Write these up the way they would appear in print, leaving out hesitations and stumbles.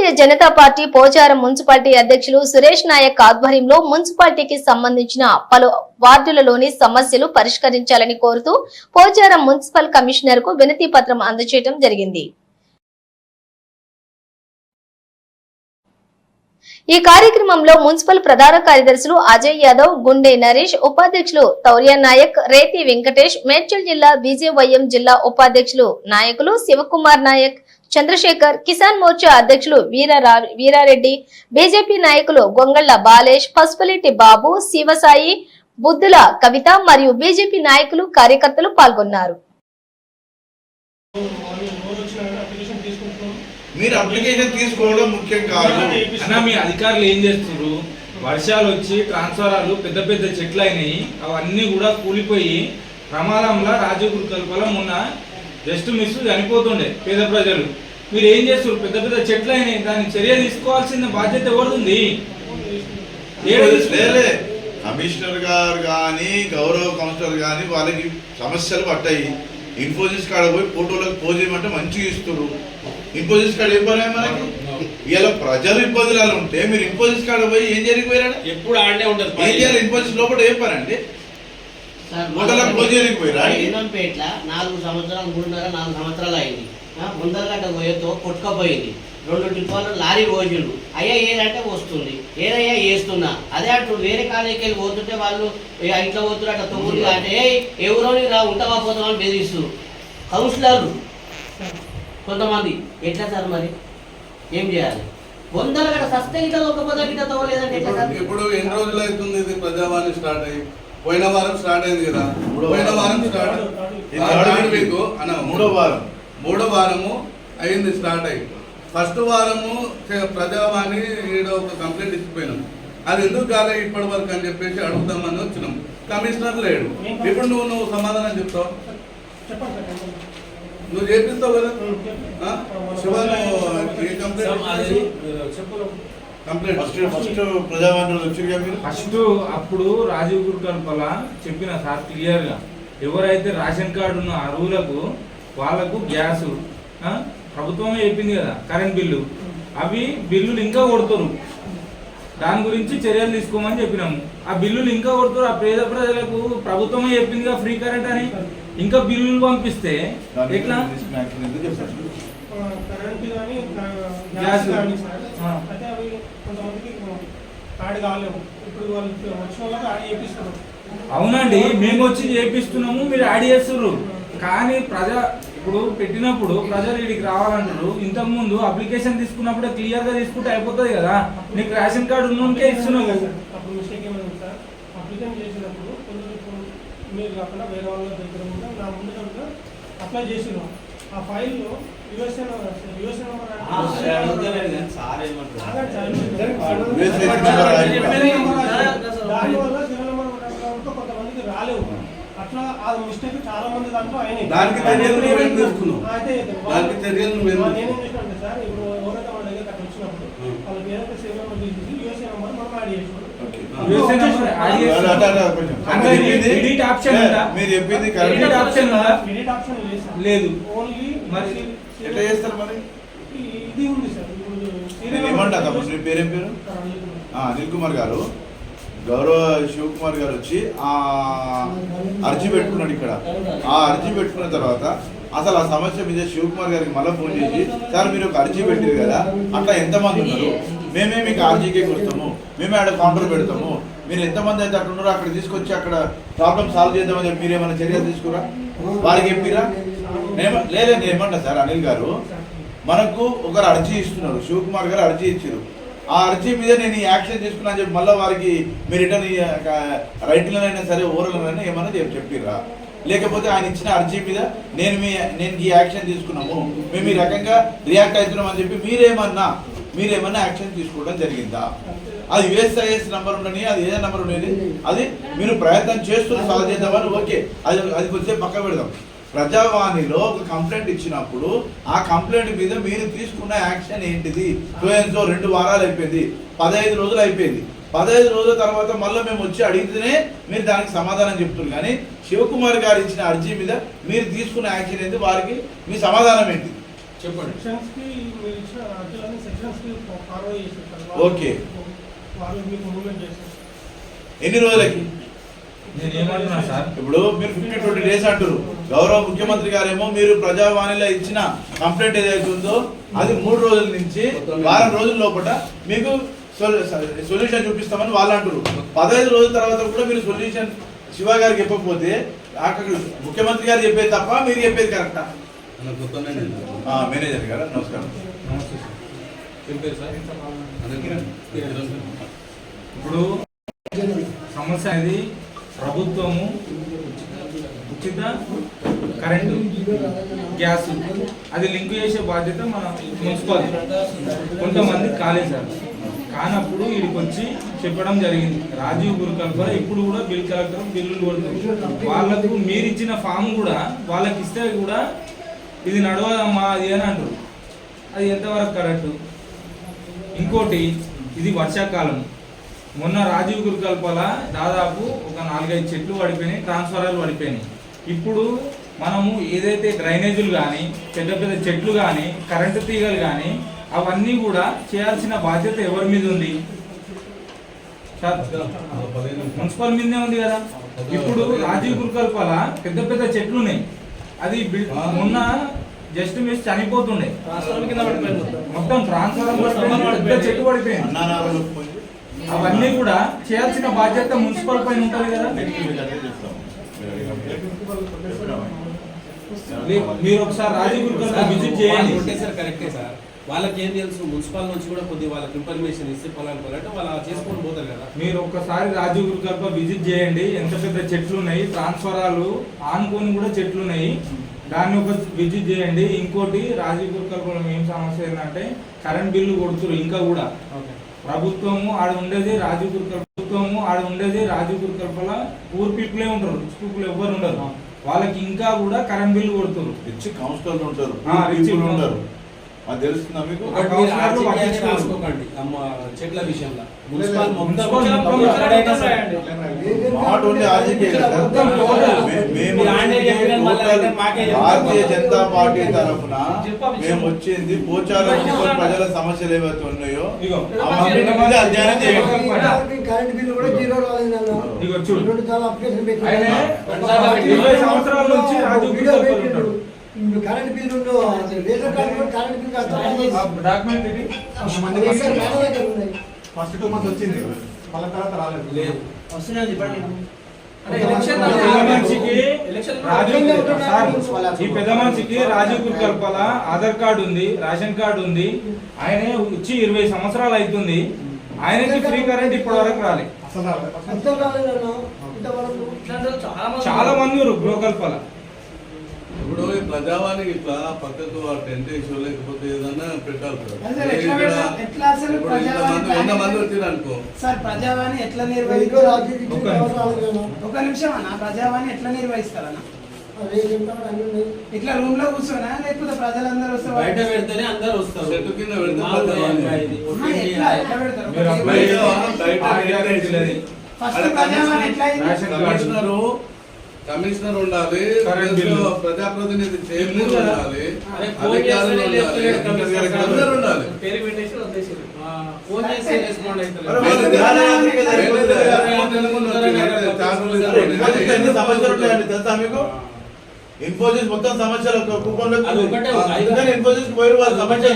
Bharatiya Janata party Pocharam municipality అధ్యక్షులు సురేష్ నాయక్ ఆధ్వర్యంలో మున్సిపాలిటీకి సంబంధించిన పలు వార్డులలోని సమస్యలు పరిష్కరించాలని కోరుతూ పోచారం మున్సిపల్ కమిషనర్ కు వినతి పత్రం అందజేయడం జరిగింది. ఈ కార్యక్రమంలో మున్సిపల్ ప్రధాన కార్యదర్శులు అజయ్ యాదవ్, గుండె నరేష్, ఉపాధ్యక్షులు తౌర్య నాయక్, రేతి వెంకటేష్, మేడ్చల్ జిల్లా బీజేవైఎం జిల్లా ఉపాధ్యక్షులు నాయకులు శివకుమార్ నాయక్, చంద్రశేఖర్, కిసాన్ మోర్చా అధ్యక్షులు వీరారెడ్డి, బీజేపీ నాయకులు గొంగళ్ల బాలేష్, పసుపులెట్టి బాబు, శివసాయి, బుద్ధుల కవిత మరియు బీజేపీ నాయకులు కార్యకర్తలు పాల్గొన్నారు. మీరు అప్లికేషన్ తీసుకోవడం ముఖ్యం కాదు అన్న. మీ అధికారులు ఏం చేస్తున్నారు? వర్షాలు వచ్చి ట్రాన్స్ఫారాలు పెద్ద పెద్ద చెట్లు అయినాయి, అవన్నీ కూడా కూలిపోయి ప్రమాదంలో రాజీవ్ గురుకల్పల మొన్న జస్ట్ మిస్ చనిపోతుండే పేద ప్రజలు. మీరు ఏం చేస్తారు? పెద్ద పెద్ద చెట్లు అయినాయి, దానికి చర్య తీసుకోవాల్సిన బాధ్యత ఎవరుంది? కమిషనర్ గారు కానీ గౌరవ కౌన్సిలర్ కానీ వాళ్ళకి సమస్యలు పట్టాయి. ఇన్ఫోసిస్ కాడ పోయి ఫోటోలకు పోజ్ చేయమంటే మంచిగా ఇస్తారు. ఇన్ఫోసిస్ కాడ ఏం పని మనకి? ఇలా ప్రజలు ఇబ్బందులు ఉంటే మీరు ఇన్ఫోసిస్ కాడ పోయి ఏం జరిగిపోయారా? ఎప్పుడు ఆడనే ఉంటుంది. ఏం చేయాలి? ఇన్ఫోసిస్ లోపల ఏం పని అండి? ఫోటోలకు పోజ్ చేయకపోయారా? 4 సంవత్సరాలు 3.5 4 సంవత్సరాలు అయింది. ముందరగడ్డ పోయేతో కొట్టుకపోయింది. 2 టిప్పాలు లారీ పోయిండు. అయ్యా ఏదంటే వస్తుంది, ఏదయ్యా వేస్తున్నా అదే అటు వేరే కాలేజీకి వెళ్ళి పోతుంటే వాళ్ళు ఇట్లా పోతున్నారు అట్లా తొమ్మిది అంటే ఎవరోని రా ఉంటావా పోతామని బెదిరిస్తారు కౌన్సిలర్లు కొంతమంది. ఎట్లా సార్ మరి ఏం చేయాలి? వందల సస్తే ఇట్లా ఒక్కపోతే ఇట్లా తవ్వలేదంటే ఎట్లా సార్? ఇప్పుడు ఎన్ని రోజులు అవుతుంది ఇది ప్రజావాణి స్టార్ట్ అయ్యి? పోయిన వారం స్టార్ట్ అయింది కదా. పోయిన వారం స్టార్ట్ మీకు అన్న మూడో వారము అయింది స్టార్ట్ అయ్యి. ఫస్ట్ వారము ప్రజావాణి ఈడ ఒక కంప్లైంట్ ఇచ్చిపోయినాం. అది ఎందుకు కాలే ఇప్పటి వరకు అని చెప్పేసి అడుగుదామని వచ్చినాం. కమిషనర్ లేడు. ఇప్పుడు నువ్వు సమాధానం చెప్తావు, నువ్వు చేపిస్తావు కదా. ఫస్ట్ అప్పుడు రాజీవ్ గురుకల్పల చెప్పిన సార్ క్లియర్ గా, ఎవరైతే రేషన్ కార్డు ఉన్న అర్హులకు వాళ్ళకు గ్యాస్ ప్రభుత్వమే చెప్పింది కదా, కరెంట్ బిల్లు, అవి బిల్లులు ఇంకా కొడుతురు. దాని గురించి చర్యలు తీసుకోమని చెప్పినాము. ఆ బిల్లులు ఇంకా కొడుతురు. ఆ పేద ప్రజలకు ప్రభుత్వమే చెప్పింది ఫ్రీ కరెంట్ అని, ఇంకా బిల్లులు పంపిస్తే ఎట్లా? అవునండి, మేము వచ్చి చేపిస్తున్నాము, మీరు యాడ్ చేస్తున్నారు. కానీ ఇప్పుడు పెట్టినప్పుడు ప్రజలు వీడికి రావాలంటారు. ఇంతకు ముందు అప్లికేషన్ తీసుకున్నప్పుడే క్లియర్ గా తీసుకుంటే అయిపోతుంది కదా. నీకు రేషన్ కార్డు ఉన్నకే ఇస్తున్నావు. అప్లికేషన్ చేసినప్పుడు మీరు కాకుండా వేరే వాళ్ళ దగ్గర కూడా నా ముందు అప్లై చేసినాం. ఆ ఫైల్లో దానివల్ల జనరల్ నెంబర్ కొంతమందికి రాలేవు. అట్లా ఆ మిస్టేక్ చాలా మంది దాంట్లో అయినాయి. నేనేం చేసినంటే సార్, ఇప్పుడు ఎవరైతే మన దగ్గర అక్కడ వచ్చినప్పుడు వాళ్ళకి ఏదైతే సేవ్ నెంబర్ తీసేసి యూఎస్ఏ నెంబర్ మనం యాడ్ చేసినాం. లేదు. ఓన్లీ ఎట్లా చేస్తారు మరి? ఇది ఉంది సార్. ఇప్పుడు పేరేం పేరు? అనిల్ కుమార్ గారు, గౌరవ శివకుమార్ గారు వచ్చి ఆ అర్జీ పెట్టుకున్నాడు ఇక్కడ. ఆ అర్జీ పెట్టుకున్న తర్వాత అసలు ఆ సమస్య మీద శివకుమార్ గారికి మళ్ళీ ఫోన్ చేసి, సార్ మీరు ఒక అర్జీ పెట్టారు కదా, అట్లా ఎంతమంది ఉన్నారు, మేమే మీకు అర్జీకే వస్తాము, మేమే ఆడ కౌంటర్ పెడతాము, మీరు ఎంతమంది అయితే అక్కడ ఉన్నారో అక్కడ తీసుకొచ్చి అక్కడ ప్రాబ్లమ్ సాల్వ్ చేద్దామని చెప్పి మీరేమైనా చర్యలు తీసుకురా? వారికి చెప్పిరా? లేదే. నేను ఏమంటా సార్, అనిల్ గారు మనకు ఒకరు అర్జీ ఇస్తున్నారు, శివకుమార్ గారు అర్జీ ఇచ్చారు. ఆ అర్జీ మీద నేను ఈ యాక్షన్ తీసుకున్నా అని చెప్పి మళ్ళీ వారికి మీరు రిటర్న్ రైట్లోనైనా సరే ఓరల్లోనైనా ఏమన్నా చెప్పిర్రా? లేకపోతే ఆయన ఇచ్చిన అర్జీ మీద నేను ఈ యాక్షన్ తీసుకున్నాము, మేము ఈ రకంగా రియాక్ట్ అవుతున్నాం అని చెప్పి మీరేమన్నా యాక్షన్ తీసుకోవడం జరిగిందా? అది యుఎస్ఐఎస్ నెంబర్ ఉండని, అది ఏదైనా నెంబర్ ఉండేది, అది మీరు ప్రయత్నం చేస్తూ సాల్వ్ చేద్దామని ఓకే, అది కొద్దిసేపు పక్క పెడదాం. ప్రజావాణిలో ఒక కంప్లైంట్ ఇచ్చినప్పుడు ఆ కంప్లైంట్ మీద మీరు తీసుకున్న యాక్షన్ ఏంటిది? 2 వారాలు అయిపోయింది, 15 రోజులు అయిపోయింది. 15 రోజుల తర్వాత మళ్ళీ మేము వచ్చి అడిగితేనే మీరు దానికి సమాధానం చెప్తున్నారు. కానీ శివకుమార్ గారు ఇచ్చిన అర్జీ మీద మీరు తీసుకున్న యాక్షన్ ఏంటి? వారికి మీ సమాధానం ఏంటి చెప్పండి. అప్లికేషన్స్ ఫార్వర్డ్ చేశారు సార్. ఓకే. వాళ్ళు మీకు మూవ్మెంట్ చేశారు. ఎన్ని రోజులకి? నేను ఏమంటున్నా సార్, ఇప్పుడు మీరు 50-20 డేస్ అంటారు. గౌరవ ముఖ్యమంత్రి గారేమో మీరు ప్రజావాణిలో ఇచ్చిన కంప్లైంట్ ఏదైతే ఉందో అది 3 రోజుల నుంచి వారం రోజుల లోపల మీకు సొల్యూషన్ చూపిస్తామని వాళ్ళు అంటారు. 15 రోజుల తర్వాత కూడా మీరు సొల్యూషన్ శివ గారికి చెప్పకపోతే అక్కడ ముఖ్యమంత్రి గారు చెప్పేది తప్ప మీరు చెప్పేది కరెక్టా? మేనేజర్ గారు నమస్కారం. నమస్తే సార్. ఇప్పుడు సమస్య అనేది ప్రభుత్వము ఉచిత కరెంటు గ్యాస్ అది లింక్ చేసే బాధ్యత మన మున్సిపాలిటీ. కొంతమంది కాలేదు సార్, కానప్పుడు వీడికి వచ్చి చెప్పడం జరిగింది. రాజీవ్ గురుకల్ప ఇప్పుడు కూడా బిల్ కలెక్టర్ బిల్లులు కొడుతుంది. వాళ్ళకు మీరు ఇచ్చిన ఫామ్ కూడా వాళ్ళకి ఇస్తే కూడా ఇది నడవదమ్మా అది అని అంటారు. అది ఎంతవరకు కరెక్ట్? ఇంకోటి, ఇది వర్షాకాలం. మొన్న రాజీవ్ గురుకల్పల దాదాపు ఒక 4-5 చెట్లు పడిపోయినాయి, ట్రాన్స్ఫారాలు పడిపోయినాయి. ఇప్పుడు మనము ఏదైతే డ్రైనేజీలు కానీ పెద్ద పెద్ద చెట్లు కానీ కరెంటు తీగలు కానీ అవన్నీ కూడా చేయాల్సిన బాధ్యత ఎవరి మీద ఉంది? మున్సిపల్ మీదనే ఉంది కదా. ఇప్పుడు రాజీవ్ గురుకల్పల పెద్ద పెద్ద చెట్లు ఉన్నాయి, అది మొన్న జస్ట్ మిస్ చనిపోతుండే, మొత్తం ట్రాన్స్ఫార్మర్ పెద్ద చెట్టు పడిపోయింది. అవన్నీ కూడా చేయాల్సిన బాధ్యత మున్సిపల్ పైన ఉంటుంది కదా. మీరు ఒకసారి రాజీవ్ గురుకల్ప విజిట్ చేయండి. కరెక్టే సార్, వాళ్ళకి ఏం తెలుసు? మున్సిపల్ నుంచి కూడా కొద్దిగా వాళ్ళకి ఇన్ఫర్మేషన్ ఇస్తే పొలాలు వాళ్ళు చేసుకొని పోతారు కదా. మీరు ఒక్కసారి రాజీవ్ గురుకల్ప విజిట్ చేయండి. ఎంత పెద్ద చెట్లు ఉన్నాయి, ట్రాన్స్ఫారాలు ఆనుకొని కూడా చెట్లు ఉన్నాయి, దాన్ని ఒక విజిట్ చేయండి. ఇంకోటి, రాజీవ్ గురుకల్పలో ఏం సమస్య ఏంటంటే కరెంట్ బిల్లు కొడుతున్నారు ఇంకా కూడా. ప్రభుత్వము ఆడ ఉండేది రాజీవ్ గురుకల్పల పూర్ పీపులే ఉంటారు, రిచ్ పీపుల్ ఎవ్వరు ఉండరు. వాళ్ళకి ఇంకా కూడా కరెంట్ బిల్లు కొడుతున్నారు. రిచ్ కౌన్సిలర్లు ఉంటారు, రిచ్ ఉంటారు. అది తెలుస్తుందా మీకు? చెట్ల విషయంలో భారతీయ జనతా పార్టీ తరఫున మేము వచ్చింది పోచారం ప్రజల సమస్యలు ఏవైతే ఉన్నాయో అధ్యయనం చేయండి. కరెంట్ బిల్లు కూడా 0 రాలేదు. 2 సార్లు అప్లికేషన్ పెట్టారు. సంవత్సరాల నుంచి current bill ration card current bill document ఇది ఫస్ట్ 2 మంత్స్ వచ్చింది, మళ్ళీ తర్వాత రాలేదు. ఈ పెద్ద మనిషికి రాజీవ్ గురుకల్పల ఆధార్ కార్డు ఉంది, రేషన్ కార్డు ఉంది. ఆయన వచ్చి 20 సంవత్సరాలు అవుతుంది. ఆయనకి ఫ్రీ కరెంట్ ఇప్పటి వరకు రాలేదు. చాలా మంది గృహకల్పల. ఇప్పుడు ఈ ప్రజావాణి ఇట్లా పక్కకు టెంట్ వేసో లేకపోతే ఏదన్నా పెట్టాలి కదా. ఎట్లా అసలు ప్రజావాణి 100 మంది వచ్చింది అనుకో సార్, ప్రజావాణి ఎట్లా ఒక నిమిషం అన్న, ప్రజావాణి ఎట్లా నిర్వహిస్తారన్న? ఇట్లా రూమ్ లో కూర్చోనా లేకపోతే ప్రజలందరూ వస్తారు? బయట పెడితేనే అందరూ వస్తారు. చెట్టు కింద పెడితే ఫస్ట్ ప్రజావాణి ఎట్లా అయింది? కమిషనర్ ఉండాలి, ప్రజాప్రతినిధి చైర్మన్ ఉండాలి, ఫోన్ అధికారులు ఉండాలి, అందరూ ఉండాలి. పేరు పెట్టేసి వదిలేసారు. ఫోన్ చేసి రెస్పాండ్ అవుతారు. ఎన్ని సమస్యలు ఉంటాయండి తెలుసా మీకు? ఇన్ఫోసిస్ మొత్తం సమస్యలు ఇన్ఫోసిస్ పోయి వాళ్ళ సమస్యలు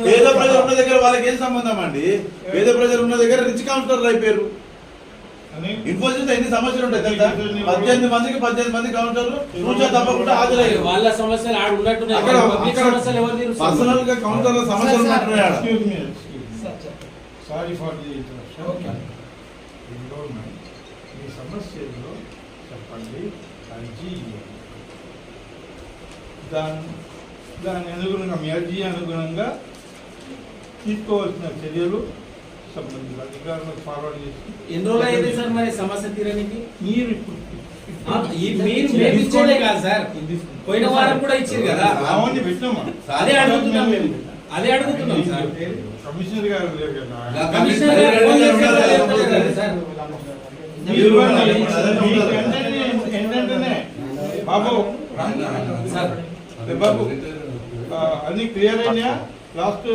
పేద ప్రజలు ఉన్న దగ్గర వాళ్ళకి ఏం సంబంధం అండి? పేద ప్రజలు ఉన్న దగ్గర రిచ్ కౌన్సిలర్లు అయిపోయారు. ఇన్ఫోసిస్ ఎన్ని సమస్యలు ఉంటాయి తెలుసా? 18 మందికి 18 మంది కౌన్సిలర్లు సూచన తప్పకుండా హాజరయ్యారు. వాళ్ళ సమస్యలు ఆడ ఉన్నట్టున్నాయి. పర్సనల్ గా కౌన్సిలర్ల సమస్యలు ఉన్నట్టున్నాయి. సారీ ఫర్ ది మీ సమస్యల్లో చెప్పండి, అర్జీ దాని అనుగుణంగా మీ అర్జీ అనుగుణంగా తీసుకోవాల్సిన చర్యలు సంబంధించిన అధికారులకు ఫార్వర్డ్ చేసి. ఎన్ని రోజులు అయింది సార్ మరి సమస్య తీరడానికి? మీరు ఇప్పుడు మీరు ఇచ్చేదే కాదు సార్, పోయిన వారం కూడా ఇచ్చారు కదా. అవన్నీ పెట్టామా? అదే అడుగుతున్నాం మేము, అదే అడుగుతున్నాం సార్. కమిషనర్ గారు లేరు కదా. కమిషనర్ గారు సార్ బాబు బాబు అన్ని క్లియర్ అయినా లాస్ట్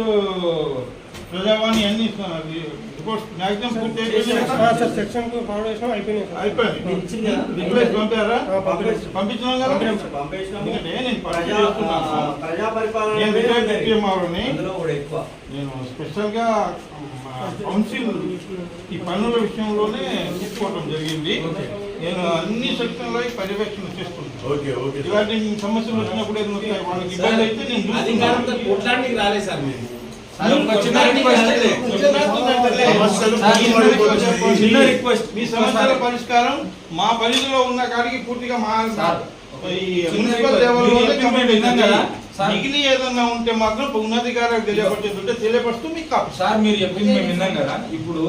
ప్రజావాణి అన్ని రిపోర్ట్స్ మ్యాక్సిమం పూర్తి సార్ సెక్షన్ ఫౌండేషన్ అయిపోయినాయి సార్. అయిపోయింది. రిప్లేస్ పంపారా? పంపించినాం కదా. ఎందుకంటే నేను నేను రిటైర్డ్ డిప్యూటీ నేను స్పెషల్గా కౌన్సిల్ ఈ పన్నుల విషయంలోనే తీసుకోవడం జరిగింది. నేను అన్ని సెక్షన్లో పర్యవేక్షణ చేస్తున్నాను. ఇలాంటి సమస్యలు వచ్చినప్పుడు ఏదైనా వస్తాయి, వాళ్ళకి ఇబ్బంది అయితే నేను రాలేదు సార్ మీరు చిన్న రిక్వెస్ట్, మీ సమస్యల పరిష్కారం మా పరిధిలో ఉన్న కాడికి పూర్తిగా మా మున్సిపల్ లెవెల్లోనే కంప్లీట్ అయింది కదా. మిగిలి ఏదన్నా ఉంటే మాత్రం ఉన్నధికారులకు తెలియపరిచేది తెలియపరుస్తూ మీకు కాదు సార్. మీరు చెప్పింది మేము విన్నాం కదా. ఇప్పుడు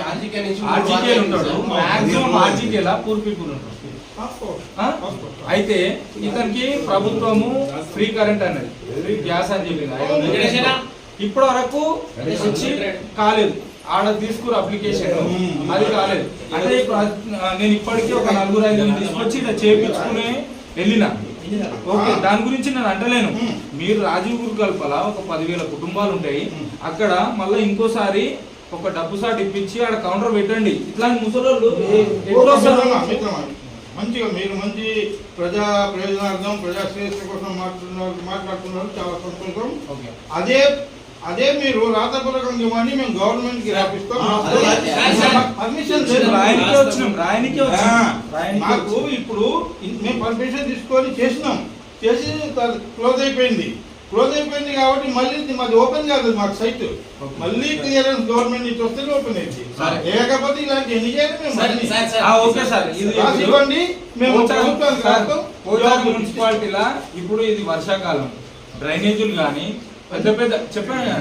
ఆర్జీకే ఉంటాడు, మాక్సిమం ఆర్జీకేలా పూర్ పీపుల్ ఉంటాడు. అయితే ఇతనికి ప్రభుత్వము ఫ్రీ కరెంట్ అన్నది, ఫ్రీ గ్యాస్ అని చెప్పింది. ఇప్పటి వరకు వచ్చి కాలేదు, ఆడ తీసుకురు అప్లికేషన్, అది కాలేదు. అంటే ఇప్పుడు నేను ఇప్పటికీ ఒక 4-5 తీసుకొచ్చి ఇలా చేయించుకుని వెళ్ళిన. ఓకే, దాని గురించి నేను అంటలేను. మీరు రాజీవ్ గురుకల్పల ఒక 10,000 కుటుంబాలు ఉంటాయి. అక్కడ మళ్ళీ ఇంకోసారి ఒక డబ్బు సాట్ ఇప్పించి ఆడ కౌంటర్ పెట్టండి. ఇట్లాంటి ముసలోళ్ళు ఎట్లా వస్తారు? మంచిగా మీరు మంచి ప్రజా ప్రయోజనార్థం ప్రజా శ్రేయస్సు కోసం మాట్లాడుతున్నారు, చాలా సంతోషం. అదే మీరు రాతపూర్వకంగా ఇవ్వండి, మేము గవర్నమెంట్ కి రాపిస్తాం. మాకు ఇప్పుడు మేము పర్మిషన్ తీసుకొని చేసి క్లోజ్ అయిపోయింది కాబట్టి మళ్ళీ మాది ఓపెన్ కాదు, మాకు సైట్ మళ్ళీ క్లియరెన్స్ గవర్నమెంట్ నుంచి వస్తే ఓపెన్ అయింది. లేకపోతే ఇలాంటి ఎన్ని చేయాలి మేము మున్సిపాలిటీలా. ఇప్పుడు ఇది వర్షాకాలం, డ్రైనేజీలు కానీ పెద్ద పెద్ద చెప్పాను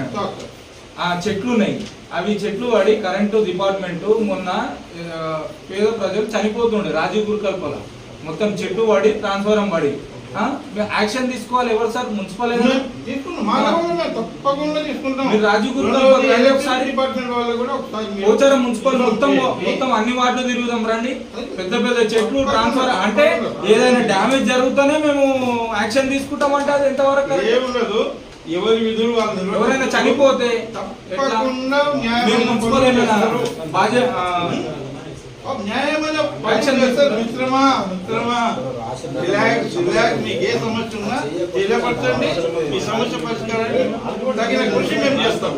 ఆ చెట్లు ఉన్నాయి. అవి చెట్లు పడి కరెంటు డిపార్ట్మెంట్ మొన్న పేద ప్రజలు చనిపోతుండే రాజీవ్ గురుకల్పల మొత్తం చెట్టు పడి ట్రాన్స్ఫారం పడి. యాక్షన్ తీసుకోవాలి ఎవరు sir? Municipal Rajiv Pocharam municipal మొత్తం అన్ని వార్డులు తిరుగుదాం రండి. పెద్ద పెద్ద చెట్లు ట్రాన్స్ఫర్ అంటే ఏదైనా డ్యామేజ్ జరుగుతూనే మేము యాక్షన్ తీసుకుంటామంటే అది ఎంతవరకు? ఎవరి విధులు ఎవరైనా చనిపోతే మున్సిపల్ న్యాయమైన మిత్రమా మీకు ఏ సమస్య ఉన్నా తెలియపరచండి. మీ సమస్య పరిష్కారాన్ని తగిన కృషి మేము చేస్తాం.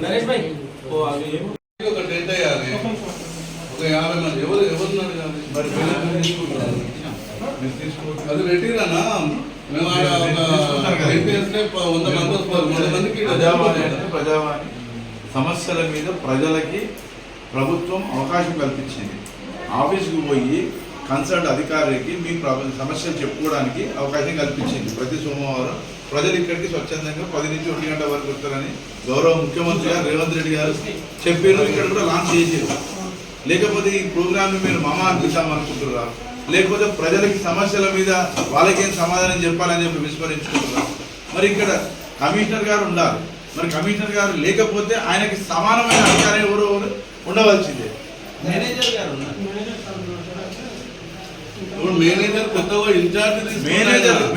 నరేష్ భాయ్ ఒక డేట్ అయ్యాలి, ఒక 50 మంది ఎవరున్నారు అది రెట్టిరానా? మేము 100 మందికి ప్రజావాణి సమస్యల మీద ప్రజలకి ప్రభుత్వం అవకాశం కల్పించింది. ఆఫీస్కి పోయి కన్సర్న్ అధికారికి మీ సమస్యలు చెప్పుకోవడానికి అవకాశం కల్పించింది. ప్రతి సోమవారం ప్రజలు ఇక్కడికి స్వచ్ఛందంగా 10 నుంచి 1 గంట వరకు వస్తారని గౌరవ ముఖ్యమంత్రి గారు రేవంత్ రెడ్డి గారు చెప్పారు. ఇక్కడ కూడా లాంచ్ చేసారు. లేకపోతే ఈ ప్రోగ్రామ్ని మీరు మామ అనిపిద్దాం అనుకుంటున్నారా? లేకపోతే ప్రజలకి సమస్యల మీద వాళ్ళకేం సమాధానం చెప్పాలని చెప్పి విస్మరించుకుంటున్నారు. మరి ఇక్కడ కమిషనర్ గారు ఉండాలి. మరి కమిషనర్ గారు లేకపోతే ఆయనకి సమానమైన అధికారం ఎవరు ఉండవలసిందే. మేనేజర్ గారు కొత్తగా ఇన్ఛార్జ్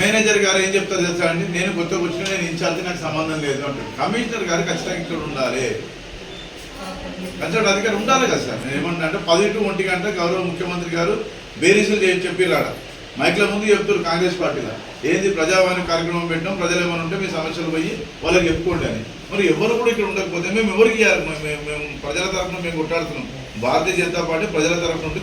మేనేజర్ గారు ఏం చెప్తారు తెలుసా అండి? నేను కొత్తగా వచ్చిన నేను ఇన్ఛార్జ్, నాకు సంబంధం లేదు అంటారు. కమిషనర్ గారు ఖచ్చితంగా ఇక్కడ ఉండాలి, కన్సల్ట్ అధికారి ఉండాలి కదా సార్. నేను ఏమన్నా అంటే 10 to 1 గంట గౌరవ ముఖ్యమంత్రి గారు బేరీసులు చెప్పిరాడ మైక్ల ముందు చెప్తారు కాంగ్రెస్ పార్టీలో ఏంది ప్రజావాణి కార్యక్రమం పెట్టడం, ప్రజలు ఏమైనా ఉంటే మీ సమస్యలు పోయి వాళ్ళకి చెప్పుకోండి అని. మరి ఎవరు కూడా ఇక్కడ ఉండకపోతే మేము ఎవరికి మేము ప్రజల తరఫున మేము కొట్టాడుతున్నాం. భారతీయ జనతా పార్టీ ప్రజల తరఫున నుండి